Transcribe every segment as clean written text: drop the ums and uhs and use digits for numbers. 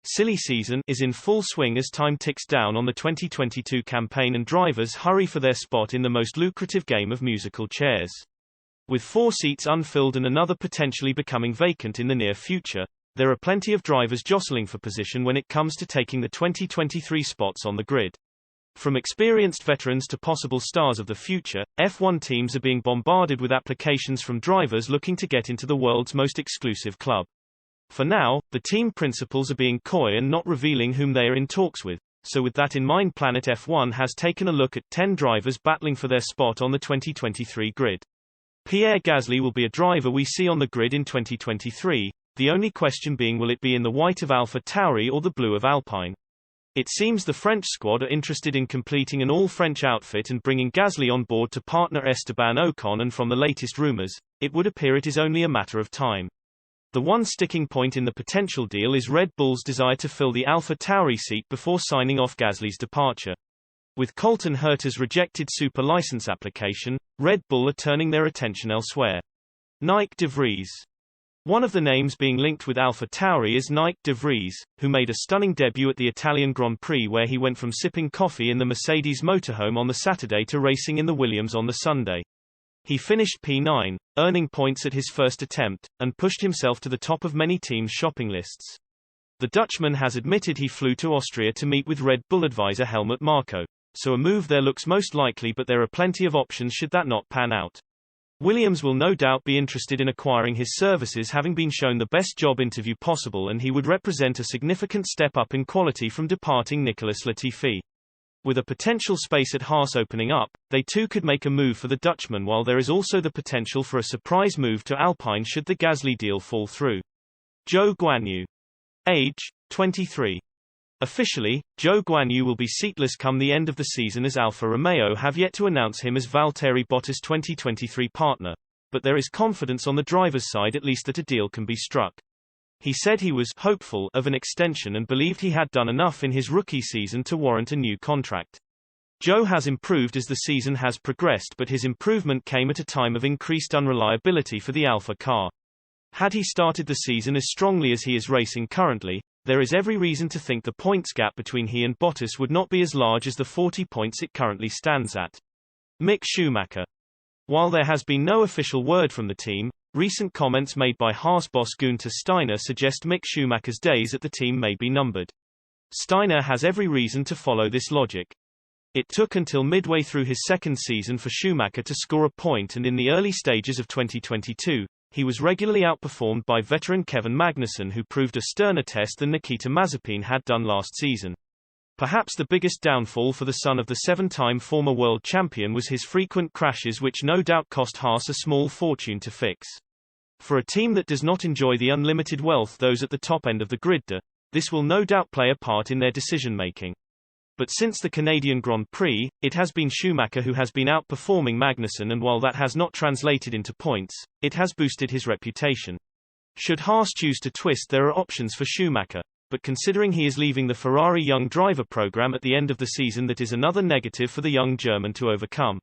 Silly season is in full swing as time ticks down on the 2022 campaign and drivers hurry for their spot in the most lucrative game of musical chairs. With 4 seats unfilled and another potentially becoming vacant in the near future, there are plenty of drivers jostling for position when it comes to taking the 2023 spots on the grid. From experienced veterans to possible stars of the future, F1 teams are being bombarded with applications from drivers looking to get into the world's most exclusive club. For now, the team principals are being coy and not revealing whom they are in talks with, so with that in mind Planet F1 has taken a look at 10 drivers battling for their spot on the 2023 grid. Pierre Gasly will be a driver we see on the grid in 2023, the only question being will it be in the white of AlphaTauri or the blue of Alpine. It seems the French squad are interested in completing an all-French outfit and bringing Gasly on board to partner Esteban Ocon, and from the latest rumors, it would appear it is only a matter of time. The one sticking point in the potential deal is Red Bull's desire to fill the AlphaTauri seat before signing off Gasly's departure. With Colton Herta's rejected super license application, Red Bull are turning their attention elsewhere. Nico DeVries. One of the names being linked with AlphaTauri is Nico DeVries, who made a stunning debut at the Italian Grand Prix where he went from sipping coffee in the Mercedes motorhome on the Saturday to racing in the Williams on the Sunday. He finished P9, earning points at his first attempt, and pushed himself to the top of many teams' shopping lists. The Dutchman has admitted he flew to Austria to meet with Red Bull advisor Helmut Marko, so a move there looks most likely, but there are plenty of options should that not pan out. Williams will no doubt be interested in acquiring his services, having been shown the best job interview possible, and he would represent a significant step up in quality from departing Nicolas Latifi. With a potential space at Haas opening up, they too could make a move for the Dutchman, while there is also the potential for a surprise move to Alpine should the Gasly deal fall through. Zhou Guanyu. Age, 23. Officially, Zhou Guanyu will be seatless come the end of the season, as Alfa Romeo have yet to announce him as Valtteri Bottas' 2023 partner, but there is confidence on the driver's side at least that a deal can be struck. He said he was hopeful of an extension and believed he had done enough in his rookie season to warrant a new contract. Zhou has improved as the season has progressed, but his improvement came at a time of increased unreliability for the Alfa car. Had he started the season as strongly as he is racing currently, there is every reason to think the points gap between he and Bottas would not be as large as the 40 points it currently stands at. Mick Schumacher. While there has been no official word from the team, recent comments made by Haas boss Günther Steiner suggest Mick Schumacher's days at the team may be numbered. Steiner has every reason to follow this logic. It took until midway through his second season for Schumacher to score a point, and in the early stages of 2022, he was regularly outperformed by veteran Kevin Magnussen, who proved a sterner test than Nikita Mazepin had done last season. Perhaps the biggest downfall for the son of the 7-time former world champion was his frequent crashes, which no doubt cost Haas a small fortune to fix. For a team that does not enjoy the unlimited wealth those at the top end of the grid do, this will no doubt play a part in their decision-making. But since the Canadian Grand Prix, it has been Schumacher who has been outperforming Magnussen, and while that has not translated into points, it has boosted his reputation. Should Haas choose to twist, there are options for Schumacher, but considering he is leaving the Ferrari Young Driver program at the end of the season, that is another negative for the young German to overcome.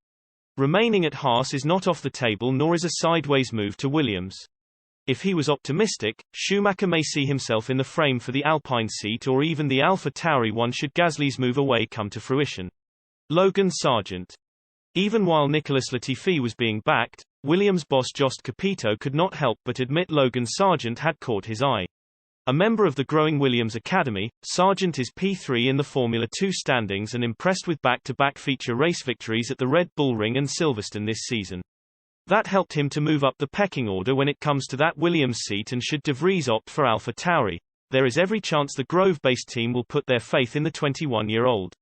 Remaining at Haas is not off the table, nor is a sideways move to Williams. If he was optimistic, Schumacher may see himself in the frame for the Alpine seat or even the AlphaTauri one should Gasly's move away come to fruition. Logans Sergeant. Even while Nicolas Latifi was being backed, Williams boss Jost Capito could not help but admit Logans Sergeant had caught his eye. A member of the growing Williams Academy, Sargent is P3 in the Formula 2 standings and impressed with back-to-back feature race victories at the Red Bull Ring and Silverstone this season. That helped him to move up the pecking order when it comes to that Williams seat, and should DeVries opt for AlphaTauri, there is every chance the Grove-based team will put their faith in the 21-year-old.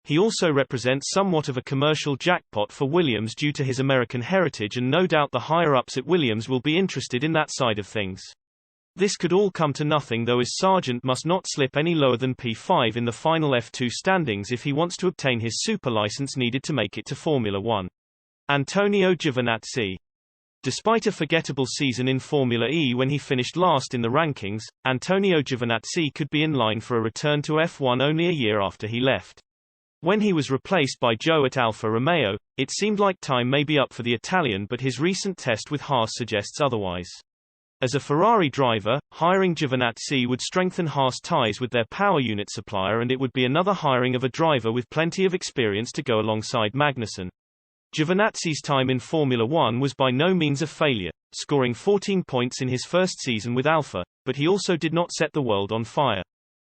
He also represents somewhat of a commercial jackpot for Williams due to his American heritage, and no doubt the higher-ups at Williams will be interested in that side of things. This could all come to nothing though, as Sargent must not slip any lower than P5 in the final F2 standings if he wants to obtain his super license needed to make it to Formula 1. Antonio Giovinazzi. Despite a forgettable season in Formula E when he finished last in the rankings, Antonio Giovinazzi could be in line for a return to F1 only a year after he left. When he was replaced by Zhou at Alfa Romeo, it seemed like time may be up for the Italian, but his recent test with Haas suggests otherwise. As a Ferrari driver, hiring Giovinazzi would strengthen Haas ties with their power unit supplier, and it would be another hiring of a driver with plenty of experience to go alongside Magnussen. Giovinazzi's time in Formula One was by no means a failure, scoring 14 points in his first season with Alfa, but he also did not set the world on fire.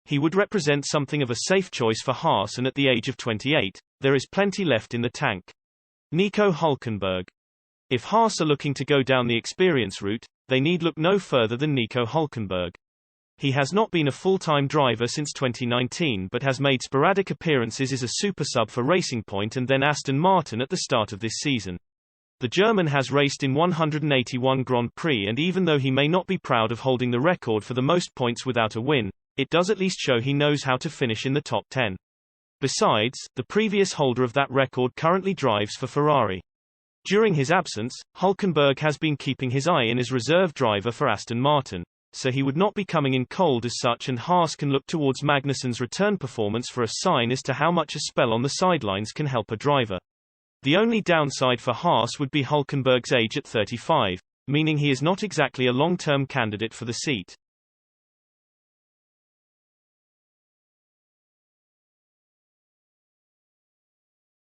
He would represent something of a safe choice for Haas, and at the age of 28, there is plenty left in the tank. Nico Hulkenberg. If Haas are looking to go down the experience route, they need look no further than Nico Hulkenberg. He has not been a full-time driver since 2019 but has made sporadic appearances as a super sub for Racing Point and then Aston Martin at the start of this season. The German has raced in 181 Grand Prix, and even though he may not be proud of holding the record for the most points without a win, it does at least show he knows how to finish in the top 10. Besides, the previous holder of that record currently drives for Ferrari. During his absence, Hulkenberg has been keeping his eye in as reserve driver for Aston Martin, so he would not be coming in cold as such, and Haas can look towards Magnussen's return performance for a sign as to how much a spell on the sidelines can help a driver. The only downside for Haas would be Hulkenberg's age at 35, meaning he is not exactly a long-term candidate for the seat.